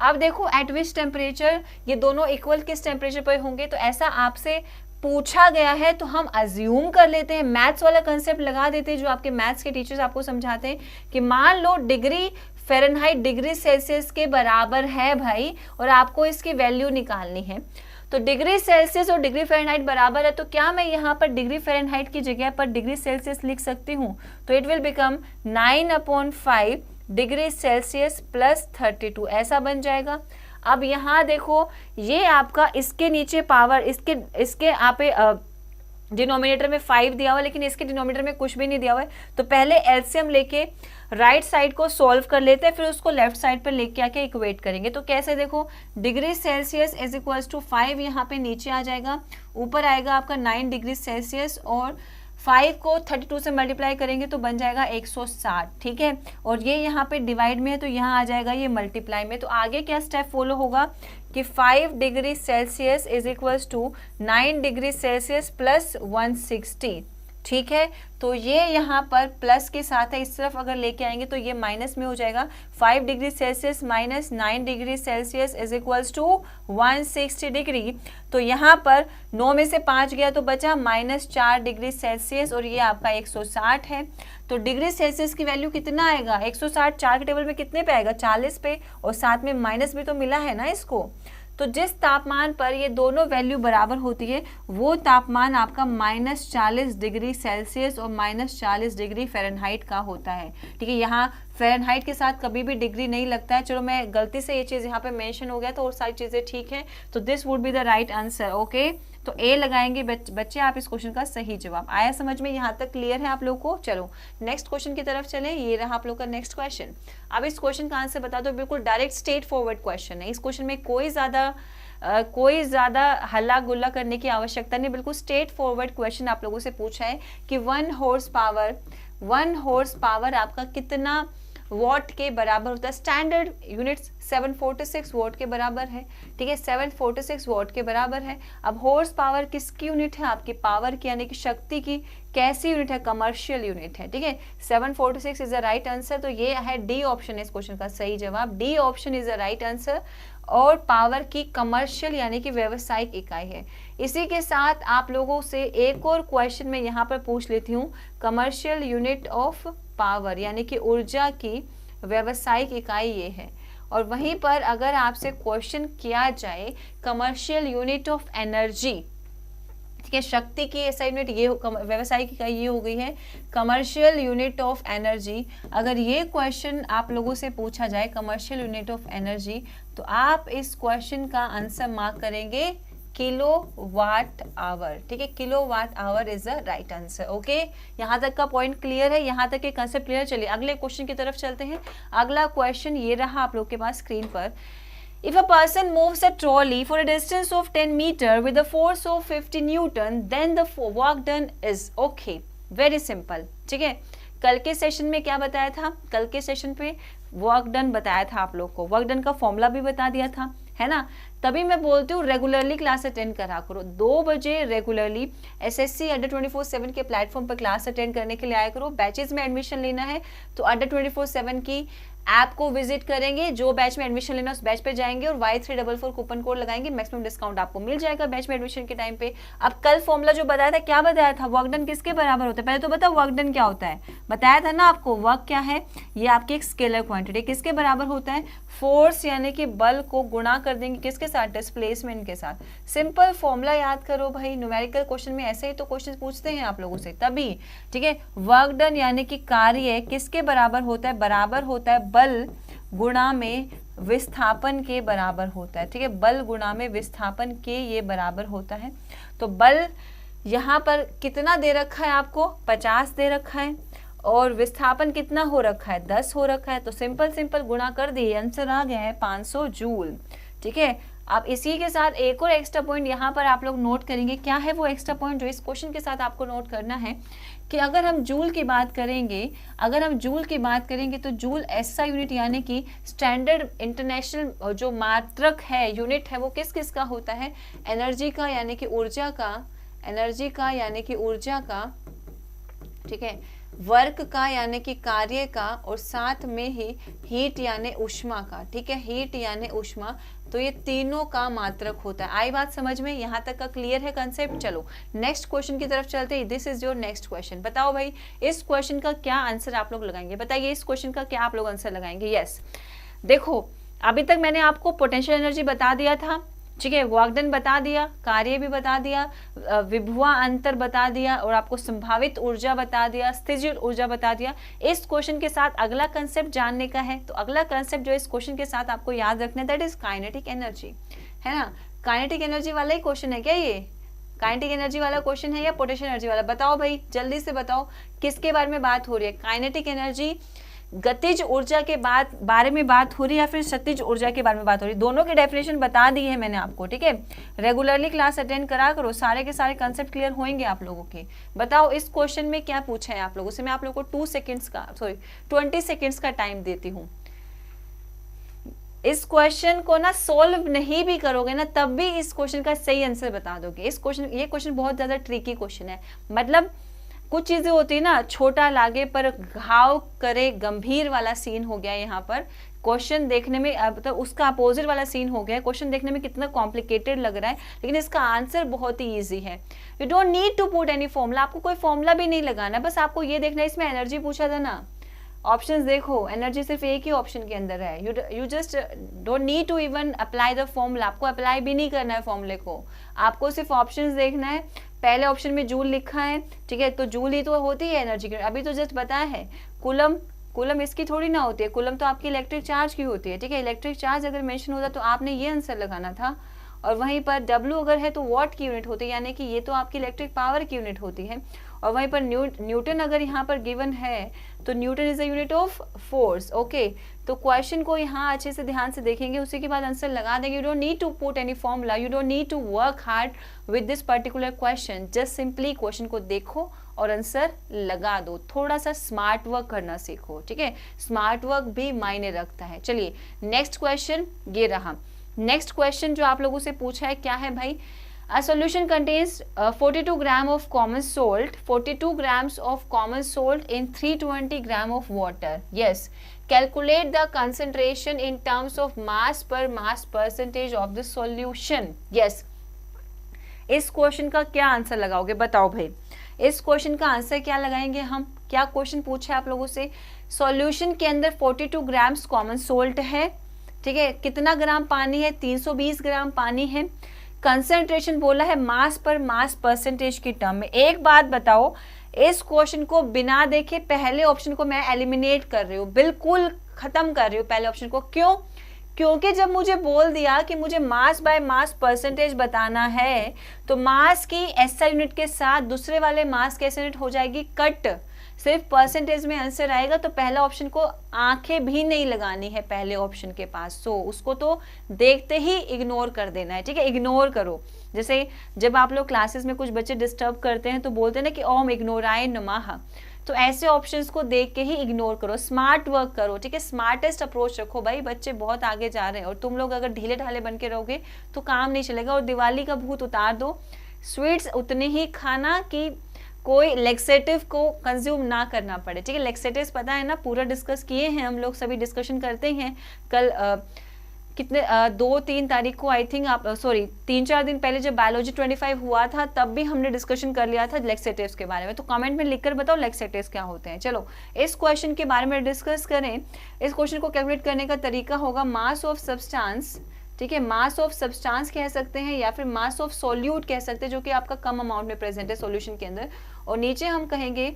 अब देखो एट विच टेम्परेचर ये दोनों इक्वल किस टेम्परेचर पर होंगे, तो ऐसा आपसे पूछा गया है तो हम अज्यूम कर लेते हैं, मैथ्स वाला कंसेप्ट लगा देते हैं जो आपके मैथ्स के टीचर्स आपको समझाते हैं कि मान लो डिग्री फ़ारेनहाइट डिग्री सेल्सियस के बराबर है भाई, और आपको इसकी वैल्यू निकालनी है। तो डिग्री सेल्सियस और डिग्री फ़ारेनहाइट बराबर है, तो क्या मैं यहाँ पर डिग्री फ़ारेनहाइट की जगह पर डिग्री सेल्सियस लिख सकती हूँ? तो it will become 9/5 degree Celsius plus 32, ऐसा बन जाएगा। अब यहाँ देखो ये आपका इसके नीचे पावर, इसके आप डिनोमिनेटर में 5 दिया हुआ है, लेकिन इसके डिनोमिनेटर में कुछ भी नहीं दिया हुआ है। तो पहले एलसीएम लेके राइट साइड को सॉल्व कर लेते हैं, फिर उसको लेफ्ट साइड पर लेके आके इक्वेट करेंगे। तो कैसे, देखो degree Celsius is equals to 5 यहाँ पे नीचे आ जाएगा, ऊपर आएगा आपका 9 डिग्री सेल्सियस, और 5 को 32 से मल्टीप्लाई करेंगे तो बन जाएगा 160, ठीक है। और ये यहाँ पे डिवाइड में है तो यहाँ आ जाएगा ये मल्टीप्लाई में। तो आगे क्या स्टेप फॉलो होगा कि 5 degree Celsius is equals to 9 degree Celsius plus 160, ठीक है। तो ये यहाँ पर प्लस के साथ है, इस तरफ अगर लेके आएंगे तो ये माइनस में हो जाएगा। 5 degree Celsius minus 9 degree Celsius is equals to 160 degree. तो यहाँ पर 9 में से 5 गया तो बचा -4 डिग्री सेल्सियस, और ये आपका 160 है। तो डिग्री सेल्सियस की वैल्यू कितना आएगा, 160 4 के टेबल में कितने पे आएगा, 40 पे, और साथ में माइनस भी तो मिला है ना इसको। तो जिस तापमान पर ये दोनों वैल्यू बराबर होती है वो तापमान आपका -40 डिग्री सेल्सियस और -40 डिग्री फ़ारेनहाइट का होता है, ठीक है। यहाँ फ़ारेनहाइट के साथ कभी भी डिग्री नहीं लगता है। चलो मैं गलती से ये चीज़ यहाँ पे मेंशन हो गया तो और सारी चीज़ें ठीक हैं, तो this would be the right answer, okay. तो ए लगाएंगे बच्चे आप इस क्वेश्चन का सही जवाब। आया समझ में, यहाँ तक क्लियर है आप लोग को? चलो नेक्स्ट क्वेश्चन की तरफ चलें। ये रहा आप लोग का नेक्स्ट क्वेश्चन। अब इस क्वेश्चन का आंसर बता दो, बिल्कुल डायरेक्ट स्ट्रेट फॉरवर्ड क्वेश्चन है। इस क्वेश्चन में कोई ज़्यादा हल्ला गुल्ला करने की आवश्यकता नहीं, बिल्कुल स्ट्रेट फॉरवर्ड क्वेश्चन आप लोगों से पूछा है कि 1 हॉर्स पावर आपका कितना वॉट के बराबर होता है। स्टैंडर्ड यूनिट्स 746 वॉट के बराबर है, ठीक है, 746 वॉट के बराबर है। अब हॉर्स पावर किसकी यूनिट है, आपकी पावर की यानी कि शक्ति की कैसी यूनिट है, कमर्शियल यूनिट है, ठीक है। 746 इज द राइट आंसर। तो ये है डी ऑप्शन, इस क्वेश्चन का सही जवाब D option is the right answer. और पावर की कमर्शियल यानी कि व्यवसायिक इकाई है। इसी के साथ आप लोगों से एक और क्वेश्चन मैं यहाँ पर पूछ लेती हूँ, कमर्शियल यूनिट ऑफ पावर यानी कि ऊर्जा की व्यवसायिक इकाई ये है। और वहीं पर अगर आपसे क्वेश्चन किया जाए कमर्शियल यूनिट ऑफ एनर्जी, ठीक है, शक्ति की ऐसा यूनिट ये व्यवसायिक इकाई ये हो गई है कमर्शियल यूनिट ऑफ एनर्जी। अगर ये क्वेश्चन आप लोगों से पूछा जाए कमर्शियल यूनिट ऑफ एनर्जी, तो आप इस क्वेश्चन का आंसर मार्क करेंगे किलोवाट आवर, ठीक है, kilowatt hour is the right answer, okay. यहाँ तक का पॉइंट क्लियर है, यहाँ तक के कंसेप्ट क्लियर। चलिए अगले क्वेश्चन की तरफ चलते हैं। अगला क्वेश्चन ये रहा आप लोग के पास स्क्रीन पर। If a person moves a trolley for a distance of 10 meter with a force of 50 Newton, then the work done is okay. Very simple. ठीक है, कल के सेशन में क्या बताया था, कल के सेशन पे वर्क डन बताया था आप लोग को, वर्क डन का फॉर्मूला भी बता दिया था, है ना। तभी मैं बोलती हूँ रेगुलरली क्लास अटेंड करा करो, 2 बजे रेगुलरली एसएससी अड्डा 24/7 के प्लेटफॉर्म पर क्लास अटेंड करने के लिए आया करो। बैचेज में एडमिशन लेना है तो अड्डा 24/7 की ऐप को विजिट करेंगे, जो बैच में एडमिशन लेना उस बैच पे जाएंगे और Y344 कूपन कोड लगाएंगे, मैक्सिमम डिस्काउंट आपको मिल जाएगा बैच में एडमिशन के टाइम पे। अब कल फॉर्मूला जो बताया था, क्या बताया था, वर्क डन किसके बराबर होता है, पहले तो बताओ वर्क डन क्या होता है, बताया था ना आपको। वर्क क्या है, ये आपकी एक स्केलर क्वांटिटी, किसके बराबर होता है, फोर्स यानी कि बल को गुणा कर देंगे किसके साथ, डिस्प्लेसमेंट के साथ। सिंपल फॉर्मूला याद करो भाई, न्यूमेरिकल क्वेश्चन में ऐसे ही तो क्वेश्चन पूछते हैं आप लोगों से तभी, ठीक है। वर्क डन यानी कि कार्य किसके बराबर होता है, बराबर होता है बल गुणा में विस्थापन के बराबर होता है, ठीक है। बल गुणा में विस्थापन के ये बराबर होता है। तो बल यहाँ पर कितना दे रखा है आपको, 50 दे रखा है, और विस्थापन कितना हो रखा है, 10 हो रखा है। तो सिंपल गुणा कर दिए, आंसर आ गया है 500 जूल, ठीक है। अब इसी के साथ एक और एक्स्ट्रा पॉइंट यहाँ पर आप लोग नोट करेंगे। क्या है वो एक्स्ट्रा पॉइंट जो इस क्वेश्चन के साथ आपको नोट करना है कि अगर हम जूल की बात करेंगे, तो जूल ऐसा यूनिट यानी कि स्टैंडर्ड इंटरनेशनल जो मात्रक है, यूनिट है, वो किस किस का होता है, एनर्जी का यानी कि ऊर्जा का, ठीक है, वर्क का यानी कि कार्य का, और साथ में ही हीट यानी ऊष्मा का, ठीक है, हीट यानी ऊष्मा। तो ये तीनों का मात्रक होता है। आई बात समझ में, यहाँ तक का क्लियर है कंसेप्ट। चलो नेक्स्ट क्वेश्चन की तरफ चलते हैं। This is your next question. बताओ भाई इस क्वेश्चन का क्या आंसर आप लोग लगाएंगे, बताइए इस क्वेश्चन का क्या आप लोग आंसर लगाएंगे। यस, देखो अभी तक मैंने आपको पोटेंशियल एनर्जी बता दिया था, ठीक है, वर्क डन बता दिया, कार्य भी बता दिया, विभुआ अंतर बता दिया, और आपको संभावित ऊर्जा बता दिया, स्थितिज ऊर्जा बता दिया। इस क्वेश्चन के साथ अगला कंसेप्ट जानने का है, तो अगला कंसेप्ट जो इस क्वेश्चन के साथ आपको याद रखना है, दैट इज काइनेटिक एनर्जी, है ना। काइनेटिक एनर्जी वाला ही क्वेश्चन है क्या ये, काइनेटिक एनर्जी वाला क्वेश्चन है या पोटेंशियल एनर्जी वाला, बताओ भाई जल्दी से बताओ, किसके बारे में बात हो रही है। काइनेटिक एनर्जी गतिज ऊर्जा के बारे में बात हो रही है या फिर क्षतिज ऊर्जा के बारे में बात हो रही है, दोनों की डेफिनेशन बता दी है मैंने आपको, ठीक है। रेगुलरली क्लास अटेंड करा करो, सारे के सारे कंसेप्ट क्लियर होंगे आप लोगों के। बताओ इस क्वेश्चन में क्या पूछा है आप लोगों से, मैं आप लोगों को 20 सेकेंड्स का टाइम देती हूँ। इस क्वेश्चन को ना सोल्व नहीं भी करोगे ना, तब भी इस क्वेश्चन का सही आंसर बता दोगे। ये क्वेश्चन बहुत ज्यादा ट्रिकी क्वेश्चन है, मतलब कुछ चीजें होती है ना, छोटा लागे पर घाव करे गंभीर वाला सीन हो गया यहाँ पर। क्वेश्चन देखने में मतलब उसका अपोजिट वाला सीन हो गया। क्वेश्चन देखने में कितना कॉम्प्लिकेटेड लग रहा है, लेकिन इसका आंसर बहुत ही इजी है। You don't need to put any formula, आपको कोई फॉर्मूला भी नहीं लगाना, बस आपको ये देखना है। इसमें एनर्जी पूछा था ना, ऑप्शंस देखो, एनर्जी सिर्फ एक ही ऑप्शन के अंदर है। You just don't need to even apply the formula, आपको अप्लाई भी नहीं करना है फॉर्मूले को, आपको सिर्फ ऑप्शंस देखना है। पहले ऑप्शन में जूल लिखा है, ठीक है, तो जूल ही तो होती है एनर्जी की। अभी तो जस्ट बताया है कूलम इसकी थोड़ी ना होती है, कूलम तो आपकी इलेक्ट्रिक चार्ज की होती है, ठीक है। इलेक्ट्रिक चार्ज अगर मेंशन होता तो आपने ये आंसर लगाना था, और वहीं पर W अगर है तो वॉट की यूनिट होती है, यानी कि ये तो आपकी इलेक्ट्रिक पावर की यूनिट होती है। और वहीं पर न्यूटन अगर यहाँ पर गिवन है तो Newton is the unit of force, okay. तो क्वेश्चन को यहाँ अच्छे से ध्यान से देखेंगे, उसी के बाद आंसर लगा देंगे। You don't need to put any formula, you don't need to work hard with this particular question, just simply question को देखो और आंसर लगा दो। थोड़ा सा स्मार्ट वर्क करना सीखो, ठीक है, स्मार्ट वर्क भी मायने रखता है। चलिए नेक्स्ट क्वेश्चन ये रहा। नेक्स्ट क्वेश्चन जो आप लोगों से पूछा है क्या है भाई, A solution contains 42 grams of common salt, 42 grams of common salt in 320 grams of water. Yes, calculate the concentration in terms of mass per mass percentage of the solution. Yes, इस क्वेश्चन का क्या आंसर लगाओगे, बताओ भाई। इस क्वेश्चन का आंसर क्या लगाएंगे हम, क्या क्वेश्चन पूछा है आप लोगों से। सॉल्यूशन के अंदर 42 ग्राम्स कॉमन सोल्ट है, ठीक है, कितना ग्राम पानी है, 320 ग्राम पानी है। कंसंट्रेशन बोला है मास पर मास परसेंटेज की टर्म में। एक बात बताओ, इस क्वेश्चन को बिना देखे पहले ऑप्शन को मैं एलिमिनेट कर रही हूँ, बिल्कुल खत्म कर रही हूँ पहले ऑप्शन को। क्यों? क्योंकि जब मुझे बोल दिया कि मुझे मास बाय मास परसेंटेज बताना है, तो मास की एसआई यूनिट के साथ दूसरे वाले मास की एसआई यूनिट हो जाएगी कट, सिर्फ परसेंटेज में आंसर आएगा तो पहला ऑप्शन को आंखें भी नहीं लगानी है पहले ऑप्शन के पास, सो उसको तो देखते ही इग्नोर कर देना है, ठीक है, इग्नोर करो। जैसे जब आप लोग क्लासेस में कुछ बच्चे डिस्टर्ब करते हैं तो बोलते हैं ना कि ओम इग्नोराय नमः, तो ऐसे ऑप्शंस को देख के ही इग्नोर करो, स्मार्ट वर्क करो, ठीक है, स्मार्टेस्ट अप्रोच रखो भाई, बच्चे बहुत आगे जा रहे हैं और तुम लोग अगर ढीले ढाले बन के रहोगे तो काम नहीं चलेगा। और दिवाली का भूत उतार दो, स्वीट्स उतने ही खाना कि कोई लेक्सेटिव को कंज्यूम ना करना पड़े, ठीक है। लेक्सेटिव्स पता है ना, पूरा डिस्कस किए हैं हम लोग, सभी डिस्कशन करते हैं। कल कितने 2-3 तारीख को आई थिंक आप सॉरी 3-4 दिन पहले जब बायोलॉजी 25 हुआ था तब भी हमने डिस्कशन कर लिया था लेक्सेटिव्स के बारे में, तो कमेंट में लिखकर बताओ लेक्सेटिव्स क्या होते हैं। चलो इस क्वेश्चन के बारे में डिस्कस करें। इस क्वेश्चन को कैलकुलेट करने का तरीका होगा मास ऑफ सब्सटेंस, ठीक है, मास ऑफ सब्सटेंस कह सकते हैं या फिर मास ऑफ सॉल्यूट कह सकते हैं, जो कि आपका कम अमाउंट में प्रेजेंट है सॉल्यूशन के अंदर, और नीचे हम कहेंगे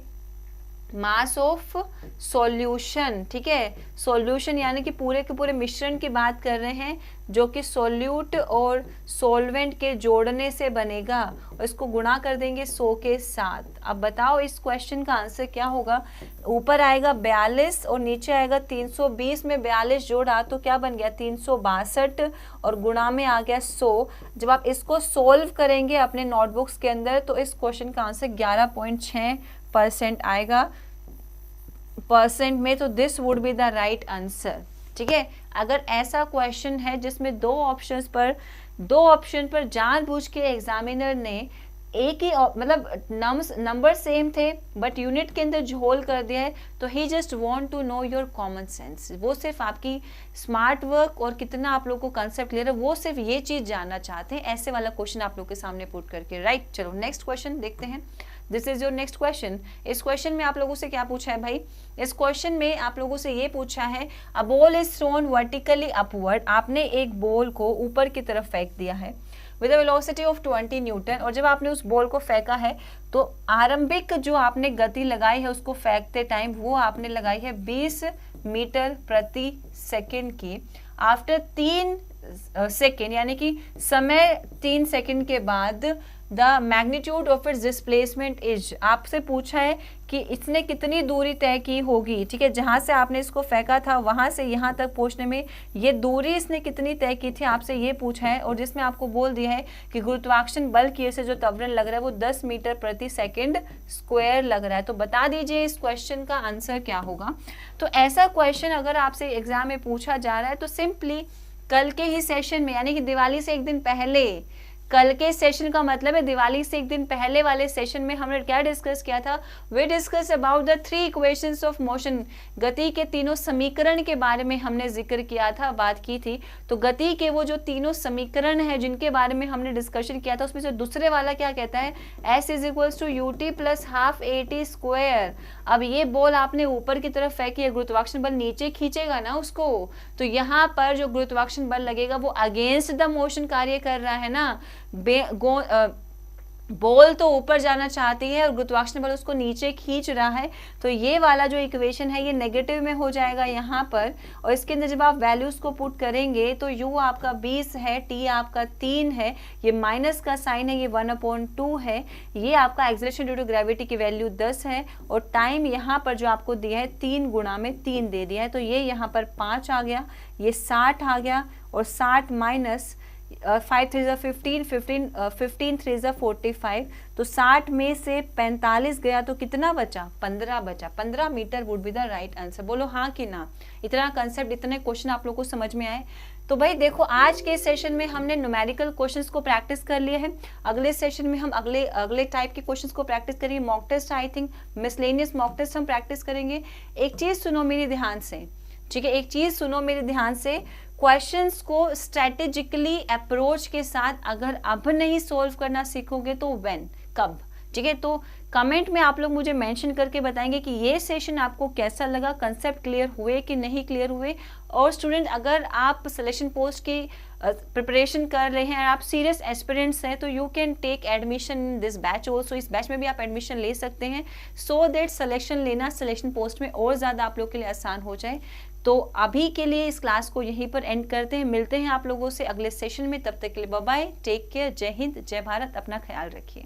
मास ऑफ सॉल्यूशन, ठीक है, सॉल्यूशन यानी कि पूरे के पूरे मिश्रण की बात कर रहे हैं जो कि सॉल्यूट और सॉल्वेंट के जोड़ने से बनेगा, और इसको गुणा कर देंगे 100 के साथ। अब बताओ इस क्वेश्चन का आंसर क्या होगा। ऊपर आएगा 42 और नीचे आएगा 320 में 42 जोड़ा तो क्या बन गया 362 और गुणा में आ गया 100। जब आप इसको सोल्व करेंगे अपने नोटबुक्स के अंदर तो इस क्वेश्चन का आंसर 11.6% आएगा परसेंट में, तो this would be the right answer, ठीक है। अगर ऐसा क्वेश्चन है जिसमें दो ऑप्शन पर जानबूझ के एग्जामिनर ने एक ही मतलब नंबर सेम थे बट यूनिट के अंदर झोल कर दिया है, तो he just want to know your common sense, वो सिर्फ आपकी स्मार्ट वर्क और कितना आप लोग को कंसेप्ट क्लियर है, वो सिर्फ ये चीज जानना चाहते हैं। ऐसे वाला क्वेश्चन आप लोग के सामने पुट करके, राइट। चलो नेक्स्ट क्वेश्चन देखते हैं। This is your next question. इस क्वेश्चन में आप लोगों से क्या पूछा है भाई, इस क्वेश्चन में आप लोगों से ये पूछा है a ball is thrown vertically upward, आपने एक बॉल को ऊपर की तरफ फेंक दिया है with a velocity of 20 Newton, और जब आपने उस बॉल को फेंका है तो आरंभिक जो आपने गति लगाई है उसको फेंकते टाइम वो आपने लगाई है 20 मीटर प्रति सेकेंड की। आफ्टर 3 सेकेंड यानी कि समय 3 सेकेंड के बाद the magnitude of its displacement is, आपसे पूछा है कि इसने कितनी दूरी तय की होगी, ठीक है, जहां से आपने इसको फेंका था वहां से यहां तक पहुंचने में ये दूरी इसने कितनी तय की थी, आपसे ये पूछा है। और जिसमें आपको बोल दिया है कि गुरुत्वाकर्षण बल की वजह से जो त्वरण लग रहा है वो 10 मीटर प्रति सेकेंड स्क्वायर लग रहा है। तो बता दीजिए इस क्वेश्चन का आंसर क्या होगा। तो ऐसा क्वेश्चन अगर आपसे एग्जाम में पूछा जा रहा है तो सिंपली कल के ही सेशन में यानी कि दिवाली से एक दिन पहले, कल के सेशन का मतलब है दिवाली से एक दिन पहले वाले सेशन में हमने क्या डिस्कस किया था, we discuss about the 3 equations of motion, गति के तीनों समीकरण के बारे में हमने जिक्र किया था, बात की थी। तो गति के वो जो तीनों समीकरण है जिनके बारे में हमने डिस्कशन किया था उसमें से दूसरे वाला क्या कहता है, S is equals to ut plus half AT square. अब ये बॉल आपने ऊपर की तरफ फेंकी है, गुरुत्वाकर्षण बल नीचे खींचेगा ना उसको, तो यहाँ पर जो गुरुत्वाकर्षण बल लगेगा वो अगेंस्ट द मोशन कार्य कर रहा है ना। बॉल तो ऊपर जाना चाहती है और गुरुत्वाकर्षण बल उसको नीचे खींच रहा है, तो ये वाला जो इक्वेशन है ये नेगेटिव में हो जाएगा यहाँ पर। और इसके अंदर जब आप वैल्यूज को पुट करेंगे तो u आपका 20 है, t आपका 3 है, ये माइनस का साइन है, ये 1/2 है, ये आपका एक्सेलरेशन ड्यू टू ग्रेविटी की वैल्यू 10 है, और टाइम यहाँ पर जो आपको दिया है 3 गुणा में 3 दे दिया है, तो ये यहाँ पर 5 आ गया, ये 60 आ गया, और 60 माइनस 5 3 15, 15 3 45, तो 60 में से 45 गया तो कितना बचा, 15 बचा। 15 metre would be the right answer. बोलो हाँ कि ना। इतना कंसेप्ट, इतने क्वेश्चन आप लोगों को समझ में आए। तो भाई देखो आज के सेशन में हमने न्यूमेरिकल क्वेश्चंस को प्रैक्टिस कर लिए हैं, अगले सेशन में हम अगले टाइप के क्वेश्चंस को प्रैक्टिस करेंगे। Mock test, I think miscellaneous mock test हम प्रैक्टिस करेंगे। एक चीज सुनो मेरे ध्यान से, ठीक है, एक चीज सुनो मेरे ध्यान से, क्वेश्चंस को स्ट्रेटेजिकली अप्रोच के साथ अगर अब नहीं सोल्व करना सीखोगे तो व्हेन, कब, ठीक है। तो कमेंट में आप लोग मुझे मेंशन करके बताएंगे कि ये सेशन आपको कैसा लगा, कंसेप्ट क्लियर हुए कि नहीं क्लियर हुए। और स्टूडेंट अगर आप सिलेक्शन पोस्ट की प्रिपरेशन कर रहे हैं और आप सीरियस एस्पिरेंट्स हैं तो you can take admission in this batch also, इस बैच में भी आप एडमिशन ले सकते हैं, सो दैट सिलेक्शन लेना सिलेक्शन पोस्ट में और ज़्यादा आप लोग के लिए आसान हो जाए। तो अभी के लिए इस क्लास को यहीं पर एंड करते हैं, मिलते हैं आप लोगों से अगले सेशन में, तब तक के लिए बाय बाय, टेक केयर, जय हिंद, जय भारत, अपना ख्याल रखिए।